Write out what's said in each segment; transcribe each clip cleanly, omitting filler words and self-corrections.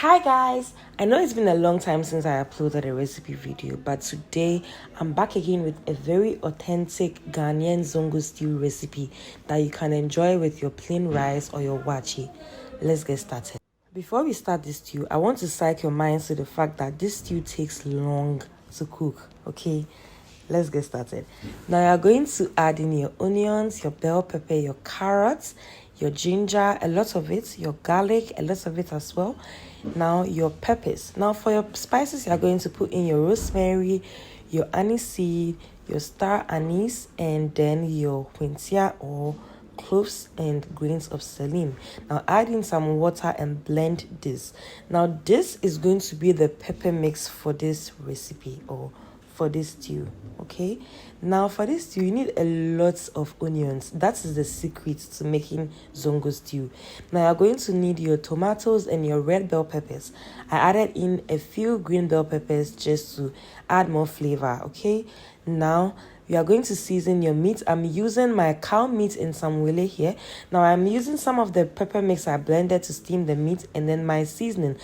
Hi guys, I know it's been a long time since I uploaded a recipe video, but today I'm back again with a very authentic Ghanaian Zongo stew recipe that you can enjoy with your plain rice or your wachi. Let's get started. Before we start this stew, I want to psych your minds to the fact that this stew takes long to cook, okay? Let's get started. Now you're going to add in your onions, your bell pepper, your carrots, your ginger, a lot of it, your garlic, a lot of it as well. Now your peppers. Now for your spices, you're going to put in your rosemary, your anise seed, your star anise, and then your quintia or cloves and grains of selim. Now add in some water and blend this. Now this is going to be the pepper mix for this recipe or for this stew. Okay, now for this stew you need a lot of onions. That is the secret to making zongo stew. Now you're going to need your tomatoes and your red bell peppers. I added in a few green bell peppers just to add more flavor. Okay, now you are going to season your meat. I'm using my cow meat in some wile here. Now I'm using some of the pepper mix I blended to steam the meat, and then my seasoning.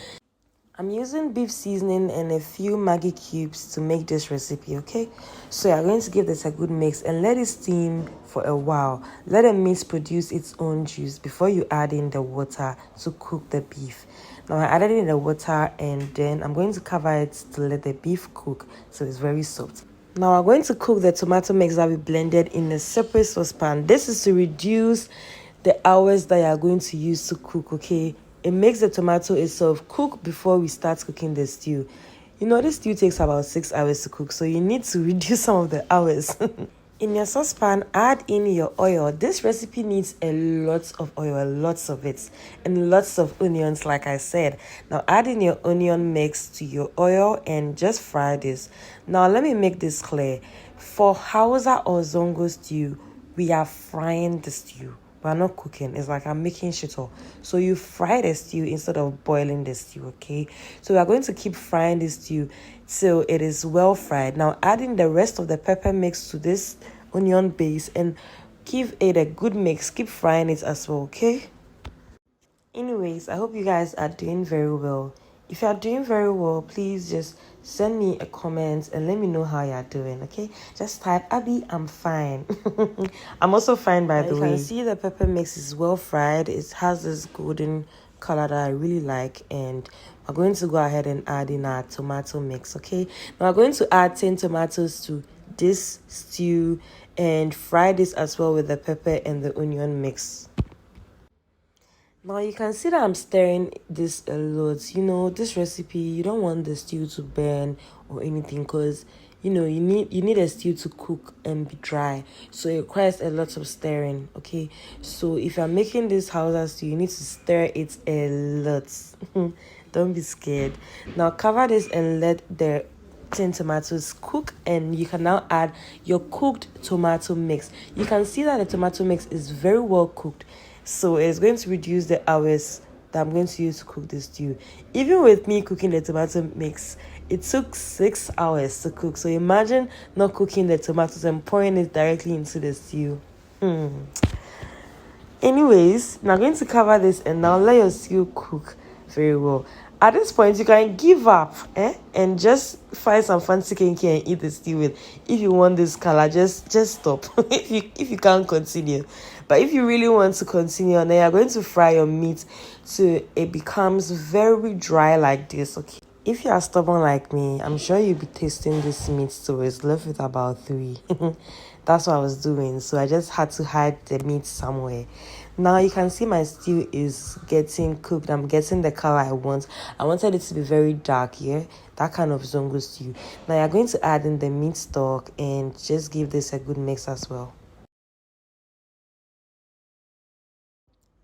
I'm using beef seasoning and a few Maggi cubes to make this recipe, okay? So you're going to give this a good mix and let it steam for a while. Let the meat produce its own juice before you add in the water to cook the beef. Now I added in the water and then I'm going to cover it to let the beef cook so it's very soft. Now I'm going to cook the tomato mix that we blended in a separate saucepan. This is to reduce the hours that you are going to use to cook, okay? It makes the tomato itself cook before we start cooking the stew. You know, this stew takes about 6 hours to cook, so you need to reduce some of the hours. In your saucepan, add in your oil. This recipe needs a lot of oil, lots of it, and lots of onions, like I said. Now, add in your onion mix to your oil and just fry this. Now, let me make this clear. For Hausa or Zongo stew, we are frying the stew. We're not cooking. It's like I'm making shito. So you fry the stew instead of boiling the stew, okay? So we are going to keep frying this stew till it is well fried. Now adding the rest of the pepper mix to this onion base and give it a good mix. Keep frying it as well, okay? Anyways, I hope you guys are doing very well. If you are doing very well, please just send me a comment and let me know how you're doing, okay? Just type, Abby, I'm fine. I'm also fine, by the way. You can see the pepper mix is well fried. It has this golden color that I really like. And we're going to go ahead and add in our tomato mix, okay? Now we're going to add 10 tomatoes to this stew and fry this as well with the pepper and the onion mix. Now you can see that I'm stirring this a lot. You know, this recipe, you don't want the stew to burn or anything because you know you need a stew to cook and be dry. So it requires a lot of stirring, okay? So if you're making this Hausa stew, you need to stir it a lot. Don't be scared. Now cover this and let the 10 tomatoes cook, and you can now add your cooked tomato mix. You can see that the tomato mix is very well cooked. So it's going to reduce the hours that I'm going to use to cook this stew. Even with me cooking the tomato mix, it took 6 hours to cook. So imagine not cooking the tomatoes and pouring it directly into the stew. Anyways, now I'm going to cover this and now let your stew cook very well. At this point, you can give up and just find some fancy kinky and eat the stew with. If you want this color, just stop. if you can't continue. But if you really want to continue, then you're going to fry your meat till it becomes very dry like this, okay? If you are stubborn like me, I'm sure you'll be tasting this meat till it's left with about 3. That's what I was doing. So I just had to hide the meat somewhere. Now you can see my stew is getting cooked. I'm getting the color I want. I wanted it to be very dark, yeah? That kind of zongo stew. Now you're going to add in the meat stock and just give this a good mix as well.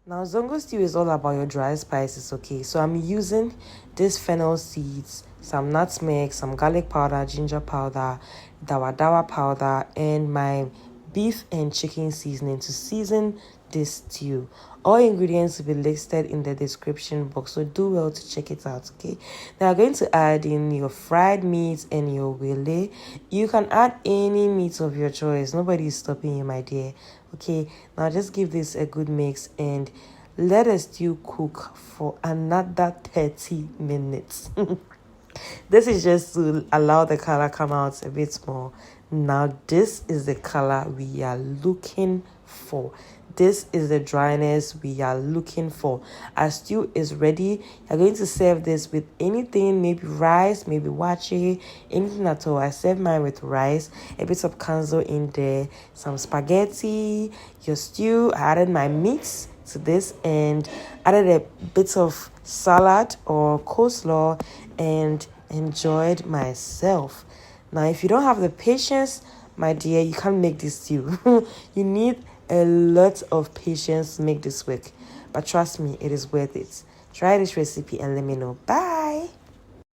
Now, zongo stew is all about your dry spices, okay? So I'm using this fennel seeds, some nutmeg, some garlic powder, ginger powder, dawadawa powder, and my beef and chicken seasoning to season this stew. All ingredients will be listed in the description box, so do well to check it out, okay? Now I'm going to add in your fried meat and your wele. You can add any meat of your choice. Nobody is stopping you, my dear. Okay, now just give this a good mix and let the stew cook for another 30 minutes. This is just to allow the color come out a bit more. Now this is the color we are looking for. This is the dryness we are looking for. Our stew is ready. You're going to serve this with anything, maybe rice, maybe wache, anything at all. I serve mine with rice, a bit of kanzo in there, some spaghetti, your stew. I added my meats to this and added a bit of salad or coleslaw and enjoyed myself. Now, if you don't have the patience, my dear, you can't make this stew. You need a lot of patience to make this work. But trust me, it is worth it. Try this recipe and let me know. Bye.